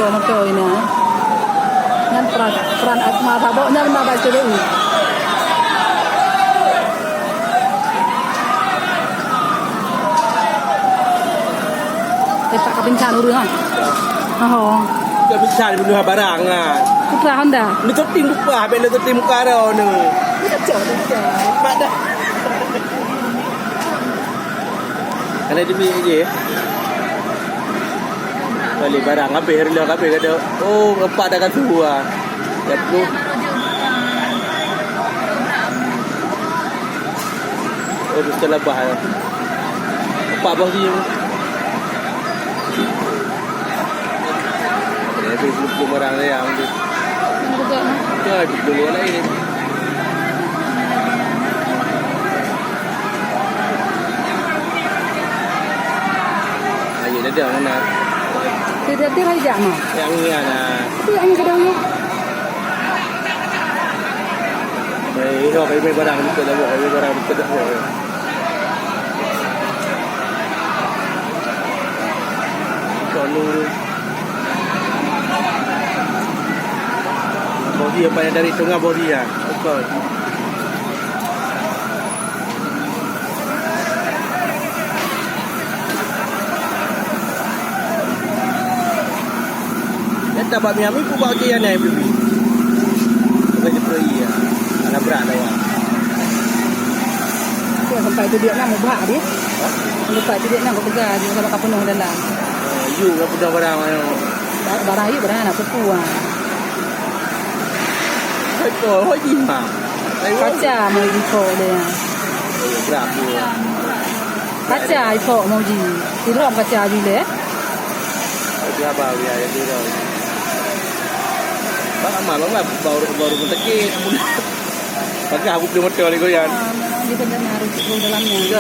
motor ini. Ngan peran akma taboknya benar baca dulu. Tepat kebencan urang kan? Oh. Kebencan bunuh barang ah. Putra Honda. Ni tu tim buka, ben tu tim karo ni. Kacau. Mak dah. Kalau demi je. Balik barang habis hari lah habis kata. Oh, empat dah kat tu ah. Ya tu. Oh, tu lebah. Empat bang dia. Dia belum barang dia yang tu. Dah dulu lain. Ayo dah mana? Tidak lagi jangan. Yang ni ana. Tapi yang kedua ni. Baik, kau pergi barang kita dah buat, barang kita dah buat. Kalau bodi apa yang dari tengah bodi ya, betul. Kita buat Miami pun buat dia ni baby. Kita pergi ya. Ana berat awak. Tu sampai tu dia nak mubah dia. Sampai tu dia nak pegang dia sama penuh dalam. You lah punya barang ayo. Barang you barang nak puan. Hoi jima. Kaca mau info dia. Berat tu. Kaca info mau ji. Tirom kaca ji le. Berapa dia dia tu. Bang malam lah baru mentekit. Pakai aku belum motor lagi kan. Di benar harus dalamnya.